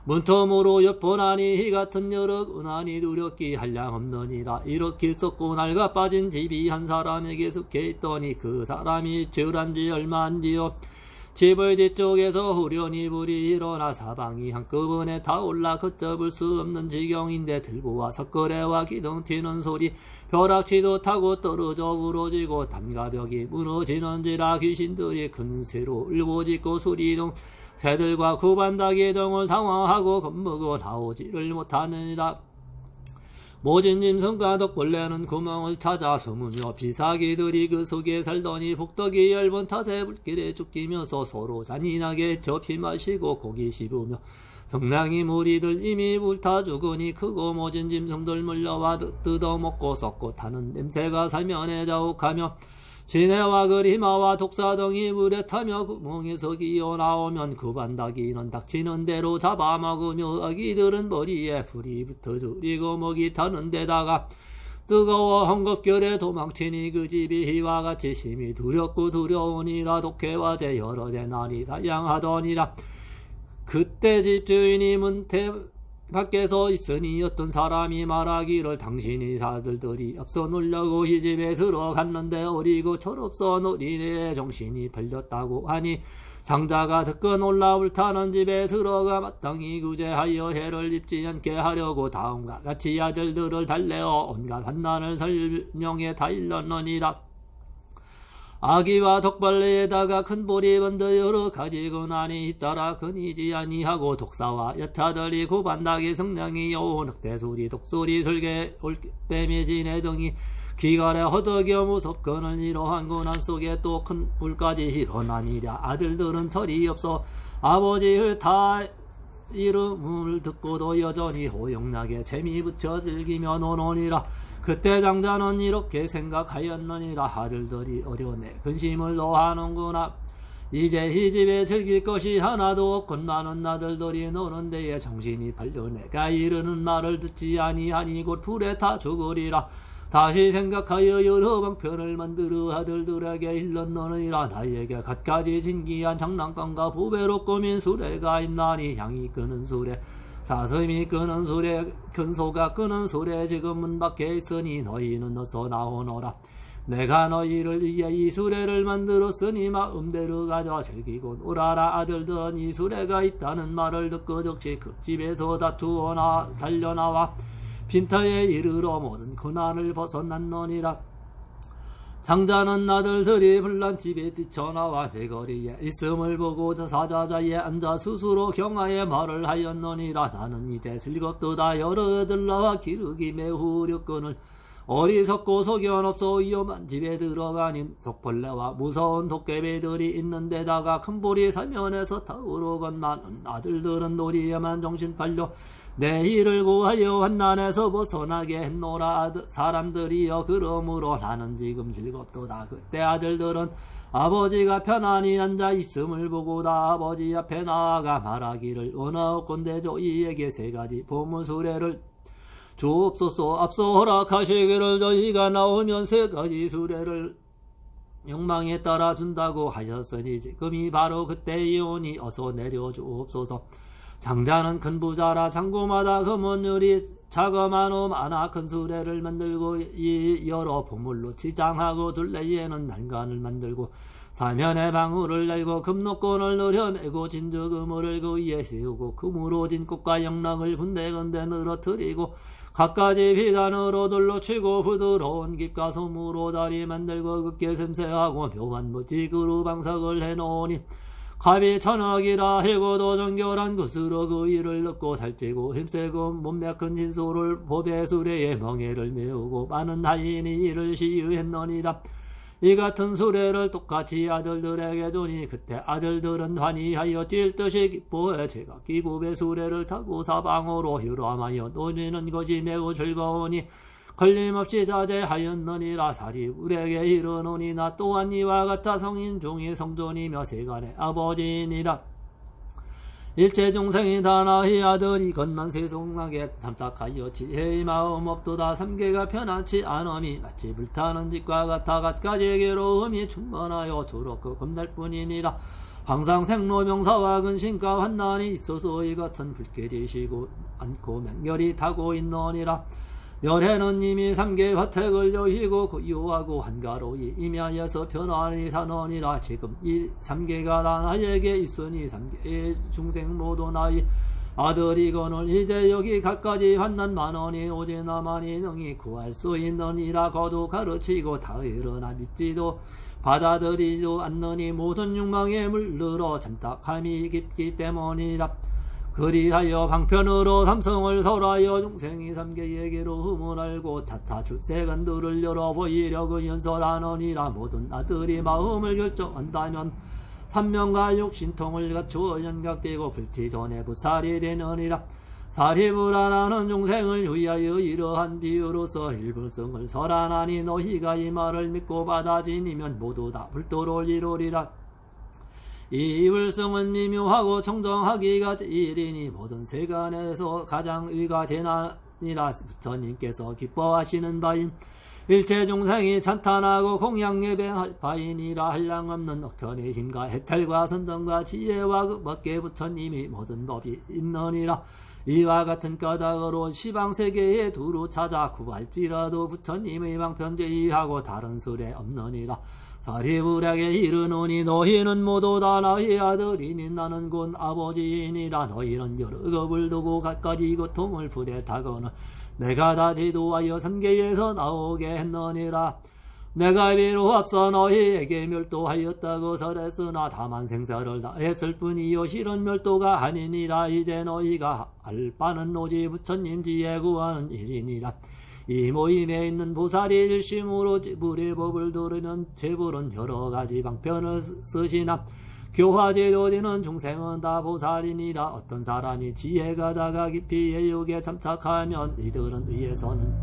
Speaker 1: 문틈으로 엿보나니 희 같은 여력 은하니 두렵기 한량없느니라. 이렇게 썩고 낡아 빠진 집이 한 사람에게 속해 있더니 그 사람이 죄란지 얼마 안 뒤어 집의 뒤쪽에서 후련히 불이 일어나 사방이 한꺼번에 다 올라 걷잡을 수 없는 지경인데 들보와 석거래와 기둥 튀는 소리 벼락치도 타고 떨어져 부러지고 담가벽이 무너지는지라 귀신들이 큰 새로 울고짖고 수리동 새들과 구반닭이 등을 당황하고 겁먹어 나오지를 못하느니라. 모진 짐승과 독벌레는 구멍을 찾아 숨으며 비사기들이 그 속에 살더니 복덕이 얇은 탓에 불길에 쫓기면서 서로 잔인하게 접히 마시고 고기 씹으며 성냥이 무리들 이미 불타 죽으니 크고 모진 짐승들 물려와 뜯어먹고 썩고 타는 냄새가 살면에 자욱하며 지네와 그리마와 독사 등이 물에 타며 구멍에서 기어나오면 구반닭이는 닥치는 대로 잡아먹으며 아기들은 머리에 불이 붙어 줄이고 먹이 타는 데다가 뜨거워 헝겊결에 도망치니 그 집이 희와 같이 심히 두렵고 두려우니라. 독해와 제 여러 재난이 다양하더니라. 그때 집주인이 문태 밖에서 있으니 어떤 사람이 말하기를 당신이 사들들이 앞서 놀려고 이 집에 들어갔는데 어리고 철없어 어린애의 정신이 팔렸다고 하니 장자가 듣고 놀라 불타는 집에 들어가 마땅히 구제하여 해를 입지 않게 하려고 다음과 같이 아들들을 달래어 온갖 환난을 설명해 다 일렀느니라. 아기와 독벌레에다가 큰 볼이 번더 여러 가지 근한이 잇따라 끊이지 아니하고 독사와 여차들이 구반닭이 성냥이 여우 늑대소리 독소리 설계 올빼미 지네 등이 기갈에 허덕여 무섭거늘 이러한 고난 속에 또 큰 불까지 일어나니랴. 아들들은 철이 없어 아버지를 다 이름을 듣고도 여전히 호용나게 재미 붙여 즐기며 노노니라. 그때 장자는 이렇게 생각하였느니라. 아들들이 어려내 근심을 노하는구나. 이제 이 집에 즐길 것이 하나도 없건 많은 아들들이 노는 데에 정신이 팔려 내가 이르는 말을 듣지 아니하니 곧 불에 타 죽으리라. 다시 생각하여 여러 방편을 만들어 아들들에게 일렀느니라. 나에게 갖가지 진기한 장난감과 부배로 꾸민 수레가 있나니 향이 끄는 수레 사슴이 끄는 수레 근소가 끄는 수레 지금 문 밖에 있으니 너희는 어서 나오너라. 내가 너희를 위해 이 수레를 만들었으니 마음대로 가져 즐기고 놀아라. 아들들은 이 수레가 있다는 말을 듣고 즉시 그 집에서 다투어 달려나와 빈터에 이르러 모든 고난을 벗어났느니라. 장자는 아들들이 불난 집에 뛰쳐나와 대거리에 있음을 보고 사자자에 앉아 스스로 경하에 말을 하였느니라. 나는 이제 즐겁도다. 여러 아들 나와 기르기 매우 어렵거늘 어리석고 소견 없어 위험한 집에 들어가니 독벌레와 무서운 도깨비들이 있는 데다가 큰 볼이 사면에서 타오르건 많은 아들들은 놀이에만 정신 팔려 내 일을 구하여 환난에서 벗어나게 했노라. 사람들이여 그러므로 나는 지금 즐겁도다. 그때 아들들은 아버지가 편안히 앉아 있음을 보고다 아버지 앞에 나아가 말하기를 원하옵건대 저희에게 세 가지 보물수레를 주옵소서. 앞서 허락하시기를 저희가 나오면 세 가지 수레를 욕망에 따라 준다고 하셨으니 지금이 바로 그때이오니 어서 내려주옵소서. 장자는 큰 부자라 장구마다 금은유리 자그마한 많아 큰 수레를 만들고 이 여러 보물로 치장하고 둘레에는 난간을 만들고 사면에 방울을 내고 금노권을 누려매고 진주 그물을 그 위에 씌우고 금으로 진 꽃과 영랑을 군데군데 늘어뜨리고 갖가지 비단으로 둘러치고 부드러운 깁과 솜으로 자리 만들고 극게 샘새하고 묘한 무지그루 방석을 해놓으니 갑이 천억이라 해고도 정결한 것으로 그 위를 넣고 살찌고 힘세고 몸매 큰 진소를 보배 수레에 멍에를 메우고 많은 하인이 이를 시유했노니라. 이 같은 수레를 똑같이 아들들에게 주니 그때 아들들은 환희하여 뛸 듯이 기뻐해 제가 기부배 수레를 타고 사방으로 휴람하여 노리는 것이 매우 즐거우니 걸림없이 자제하였느니라. 사리불에게 이르노니 나 또한 이와 같아 성인 중에 성존이며 세간의 아버지니라. 일체 중생이 다 나의 아들이 건만 세송하게 탐탁하여 지혜의 마음 없도다. 삼계가 편하지 않음이 마치 불타는 집과 같아 갖가지 괴로움이 충만하여 주롭고 겁날 뿐이니라. 항상 생로병사와 근심과 환난이 있어서 이 같은 불길이 쉬고 않고 맹렬히 타고 있노니라. 열해는 이미 삼계 화택을 여시고 고요하고 한가로이 임야에서 편안히 사노니라. 지금 이 삼계가 다 나에게 있으니 삼계의 중생 모두 나의 아들이거늘 이제 여기 갖가지 환난 만원이 오직 나만이 능히 구할 수 있느니라. 거두 가르치고 다 일어나 믿지도 받아들이지도 않느니 모든 욕망에 물들어 잠탁함이 깊기 때문이라. 그리하여 방편으로 삼성을 설하여 중생이 삼계에게로 흠을 알고 차차 출세간들을 열어 보이려 그 연설하느니라. 모든 아들이 마음을 결정한다면 삼명과 육신통을 갖추어 연각되고 불티 전에 부살이 되느니라. 사리불안하는 중생을 위하여 이러한 비유로서 일불성을 설하나니 너희가 이 말을 믿고 받아지니면 모두 다 불도를 이루리라. 이 불성은 미묘하고 청정하기가 일이니 모든 세간에서 가장 의가 되나니라. 부처님께서 기뻐하시는 바인 일체 중생이 찬탄하고 공양 예배할 바이니라. 한량없는 억천의 힘과 해탈과 선정과 지혜와 그 밖에 부처님이 모든 법이 있느니라. 이와 같은 까닭으로 시방세계에 두루 찾아 구할지라도 부처님의 방편제의하고 다른 수레 없느니라. 사리불에게 이르노니 너희는 모두 다 나의 아들이니 나는 곧 아버지이니라. 너희는 여러 겁을 두고 갖가지 고통을 불에 타거나 내가 다 지도하여 삼계에서 나오게 했느니라. 내가 비로 앞서 너희에게 멸도하였다고 설했으나 다만 생사를 다했을 뿐이요 실은 멸도가 아니니라. 이제 너희가 알 바는 오직 부처님 지혜 구하는 일이니라. 이 모임에 있는 보살이 일심으로 지불의 법을 들으면 제불은 여러가지 방편을 쓰시나 교화제도지는 중생은 다 보살이니라. 어떤 사람이 지혜가 작아 깊이 예욕에 참착하면 이들은 위에서는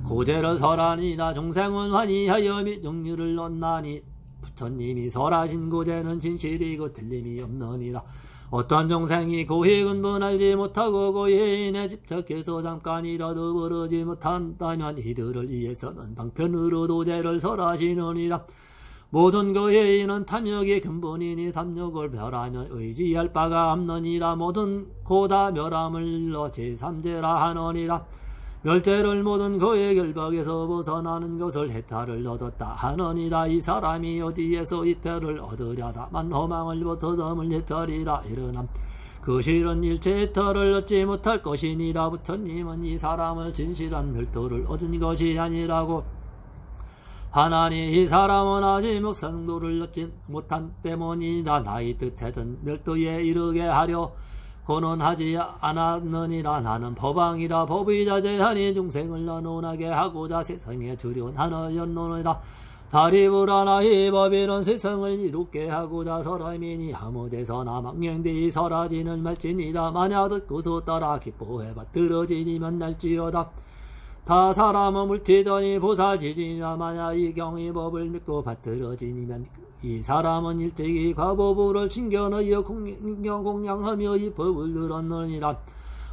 Speaker 1: 고제를 설하니라. 중생은 환희하여 미정류를 얻나니 부처님이 설하신 고제는 진실이고 틀림이 없느니라. 어떤 중생이 고의 근본 알지 못하고 고의인에 집착해서 잠깐이라도 버르지 못한다면 이들을 위해서는 방편으로 도제를 설하시느니라. 모든 고의인은 탐욕의 근본이니 탐욕을 멸하면 의지할 바가 없느니라. 모든 고다 멸함을 너 제3제라 하느니라. 멸제를 모든 고의 결박에서 벗어나는 것을 해탈을 얻었다 하느니라. 이 사람이 어디에서 이태를 얻으랴다만 허망을 벗어섬을 해탈이라 이르남. 그 실은 일체 해탈을 얻지 못할 것이니라. 부처님은 이 사람을 진실한 멸도를 얻은 것이 아니라고 하나니 이 사람은 아직 목상도를 얻지 못한 때문이라. 나의 뜻하던 멸도에 이르게 하려 고는 하지 않았느니라. 나는 법왕이라 법의 자제하니 중생을 나누나게 하고자 세상에 주련하였노니라. 사리불하나 이 법이는 세상을 이롭게 하고자 설함이니 아무데서나 망령되이 설하지는 말지니라. 만약 듣고서 따라 기뻐해 받들어지니면 날지어다. 다 사람은 물티더니 보살지리라. 만약 이 경의 법을 믿고 받들어지니면 이 사람은 일찍이 과보부를 챙겨넣어 공양하며 이 법을 늘었느니라.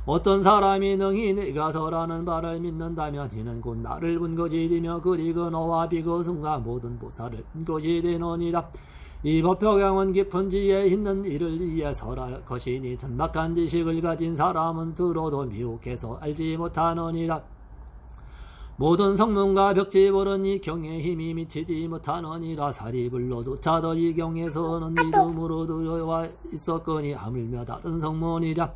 Speaker 1: 어떤 사람이 능히 내가 설하는 바를 믿는다면 이는 곧 나를 본 것이 되며 그리고 너와 비거승과 모든 보살을 본 것이 되느니라. 이 법표경은 깊은 지혜 있는 이를 위해 설할 것이니 천박한 지식을 가진 사람은 들어도 미혹해서 알지 못하느니라. 모든 성문과 벽지 보른 이 경에 힘이 미치지 못하느니라. 사리불로조차도 이 경에서는 믿음으로 들어와 있었거니 하물며 다른 성문이라.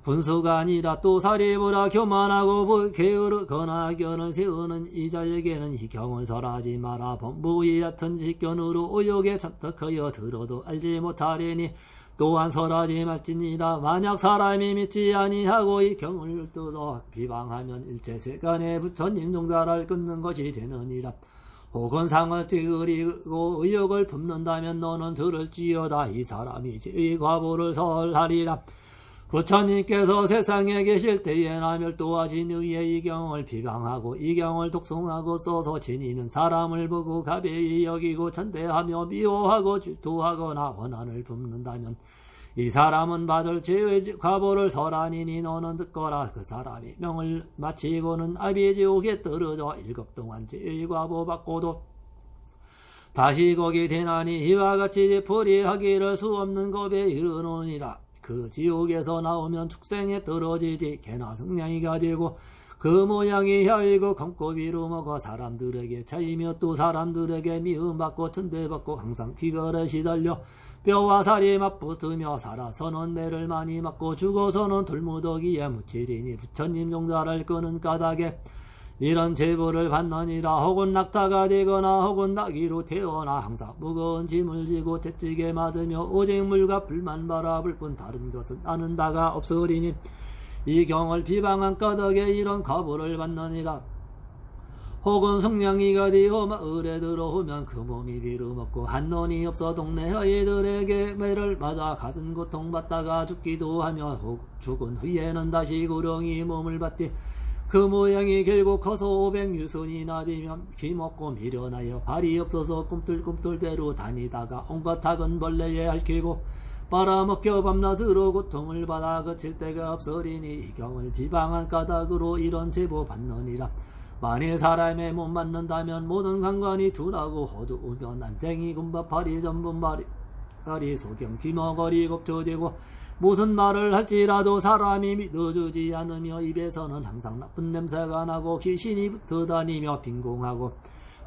Speaker 1: 분수가 아니라 또 사리보라 교만하고 게으르거나 견을 세우는 이자에게는 이 경을 설하지 마라. 범부이 얕은 직견으로 오욕에 참석하여 들어도 알지 못하리니 또한 설하지 말지니라. 만약 사람이 믿지 아니하고 이 경을 뜯어 비방하면 일제세간에 부처님 종자를 끊는 것이 되느니라. 혹은 상을 찌그리고 의욕을 품는다면 너는 들을지어다. 이 사람이 이 과보를 설하리라. 부처님께서 세상에 계실 때에나 멸도하신 의의 이 경을 비방하고 이 경을 독송하고 써서 지니는 사람을 보고 가벼이 여기고 천대하며 미워하고 질투하거나 원한을 품는다면 이 사람은 받을 죄의 과보를 설하니니 너는 듣거라. 그 사람이 명을 마치고는 아비지옥에 떨어져 7 동안 죄의 과보 받고도 다시 거기 되나니 이와 같이 불이하기를 수 없는 겁에 이르노니라. 그 지옥에서 나오면 축생에 떨어지지 개나 승냥이가 되고 그 모양이 혀이고 검고 비루먹어 사람들에게 차이며 또 사람들에게 미움받고 천대받고 항상 귀걸에 시달려 뼈와 살이 맞붙으며 살아서는 매를 많이 맞고 죽어서는 돌무더기에 묻히리니 부처님 종자를 끄는 까닭에 이런 제보를 받느니라. 혹은 낙타가 되거나 혹은 나귀로 태어나 항상 무거운 짐을 지고 채찍에 맞으며 오직 물과 불만 바라볼 뿐 다른 것은 아는 바가 없으리니 이 경을 비방한 까닭에 이런 과보를 받느니라. 혹은 성냥이가 되어 마을에 들어오면 그 몸이 비루먹고 한눈이 없어 동네 아이들에게 매를 맞아 갖은 고통받다가 죽기도 하며 죽은 후에는 다시 구렁이 몸을 받되 그 모양이 길고 커서 500유선이나 되면 귀먹고 미련하여 발이 없어서 꿈틀꿈틀 배로 다니다가 온갖 작은 벌레에 핥히고 빨아먹혀 밤낮으로 고통을 받아 그칠 데가 없으리니 이 경을 비방한 까닭으로 이런 제보 받느니라. 만일 사람에 못 맞는다면 모든 관관이 둔하고 어두우면 난쟁이 군바팔이 전분발이 소경 귀머거리 겁조되고 무슨 말을 할지라도 사람이 믿어주지 않으며 입에서는 항상 나쁜 냄새가 나고 귀신이 붙어다니며 빈공하고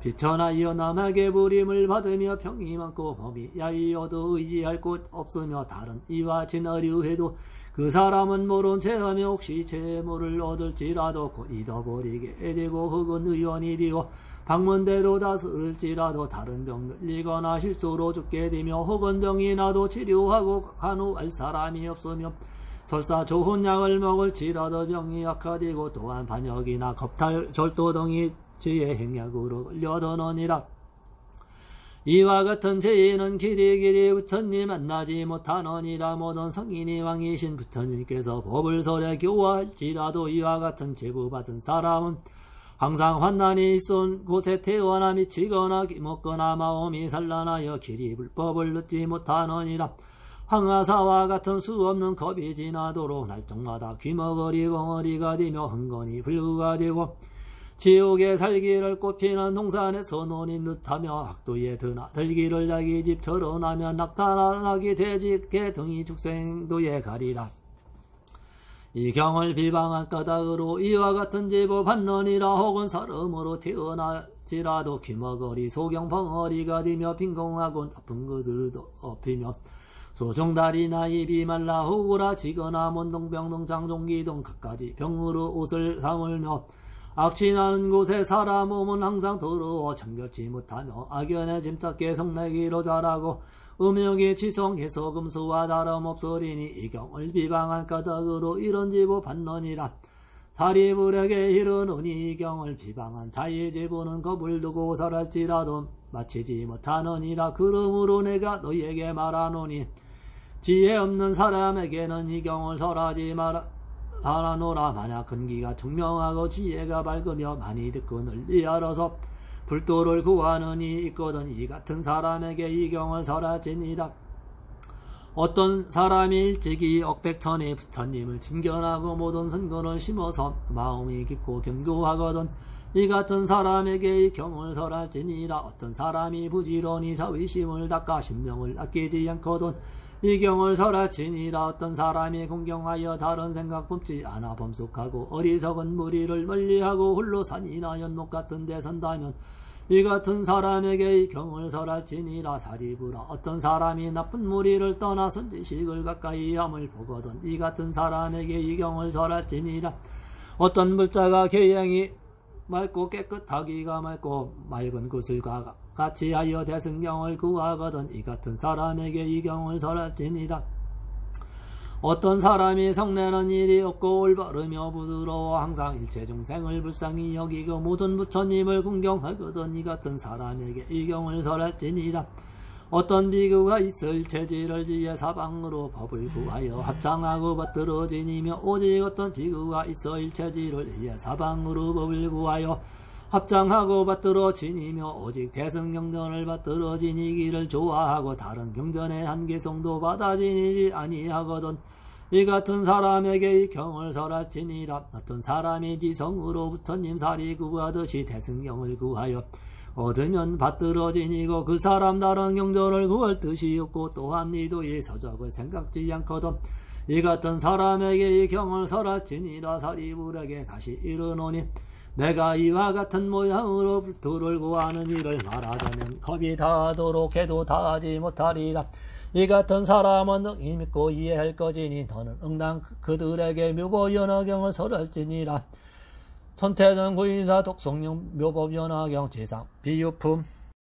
Speaker 1: 비천하여 남에게 부림을 받으며 병이 많고 범이 야이어도 의지할 곳 없으며 다른 이와 진어류해도 그 사람은 모른 채하며 혹시 재물을 얻을지라도 곧 잊어버리게 되고 혹은 의원이 되어 방문대로 다스릴지라도 다른 병 늘리거나 실수로 죽게 되며 혹은 병이 나도 치료하고 간호할 사람이 없으며 설사 좋은 약을 먹을지라도 병이 약화되고 또한 반역이나 겁탈 절도 등이 죄의 행약으로 걸려드느니라. 이와 같은 죄인은 길이 부처님 만나지 못하느니라. 모든 성인이 왕이신 부처님께서 법을 설해 교화할지라도 이와 같은 제보받은 사람은 항상 환난이 있은 곳에 태어나 미치거나 기먹거나 마음이 산란하여 길이 불법을 듣지 못하느니라. 황하사와 같은 수 없는 겁이 지나도록 날정마다 귀머거리 벙어리가 되며 흥건히 불구가 되고 지옥에 살기를 꼽히는 동산에서 논인 듯하며 학도에 드나 들기를 자기 집처럼 하면 낙타나기 돼지 개 등이 축생도에 가리라. 이 경을 비방한 까닭으로 이와 같은 제보 받느니라. 혹은 사람으로 태어나지라도 귀머거리 소경 벙어리가 되며 빈공하고 나쁜 그들도 업히며 소정다리나 입이 말라 호구라지거나 mon동병 등 장종기 등 갖가지 병으로 옷을 사물며 악취나는 곳에 사람 몸은 항상 더러워 정결치 못하며 악연에 짐작게 성내기로 자라고 음욕이 치성해서 금수와 다름없으리니 이 경을 비방한 까닭으로 이런 제보 받느니라. 다리불에게 이르노니 이 경을 비방한 자의 제보는 겁을 두고 설할지라도 마치지 못하느니라. 그러므로 내가 너희에게 말하노니 지혜 없는 사람에게는 이 경을 설하지 말아노라. 만약 근기가 청명하고 지혜가 밝으며 많이 듣고 널리 알아서 불도를 구하는 이 있거든 이 같은 사람에게 이 경을 설하지니라. 어떤 사람이 일찍이 억백천의 부처님을 진견하고 모든 선근을 심어서 마음이 깊고 견고하거든 이 같은 사람에게 이 경을 설할지니라. 어떤 사람이 부지런히 자위심을 닦아 신명을 아끼지 않거든 이 경을 설할지니라. 어떤 사람이 공경하여 다른 생각 품지 않아 범숙하고 어리석은 무리를 멀리하고 홀로 산이나 연못 같은 데 선다면 이 같은 사람에게 이 경을 설할지니라. 사리부라. 어떤 사람이 나쁜 무리를 떠나 선지식을 가까이 함을 보거든 이 같은 사람에게 이 경을 설할지니라. 어떤 물자가 계양이 맑고 깨끗하기가 맑고 맑은 구슬과 같이 하여 대승경을 구하거든 이 같은 사람에게 이 경을 설할지니라. 어떤 사람이 성내는 일이 없고 올바르며 부드러워 항상 일체중생을 불쌍히 여기고 모든 부처님을 궁경하거든 이 같은 사람에게 이 경을 설할지니라. 어떤 비구가 있어 일체지를 지혜 사방으로 법을 구하여 합장하고 받들어지니며 오직 어떤 비구가 있어 일체지를 지혜 사방으로 법을 구하여 합장하고 받들어지니며 오직 대승경전을 받들어지니기를 좋아하고 다른 경전의 한계성도 받아지니지 아니하거든 이 같은 사람에게 이 경을 설할지니라. 어떤 사람이 지성으로 부처님 사리 구하듯이 대승경을 구하여 얻으면 받들어지니고 그 사람 다른 경전을 구할 뜻이 없고 또한 이도의 서적을 생각지 않거든 이 같은 사람에게 이 경을 설할지니라. 사리불에게 다시 이르노니 내가 이와 같은 모양으로 불토를 구하는 일을 말하자면 겁이 다하도록 해도 다하지 못하리라. 이 같은 사람은 능히 믿고 이해할 거지니 너는 응당 그들에게 묘법연화경을 설할지니라. 천태전 구인사 독성령 묘법연화경 제상 비유품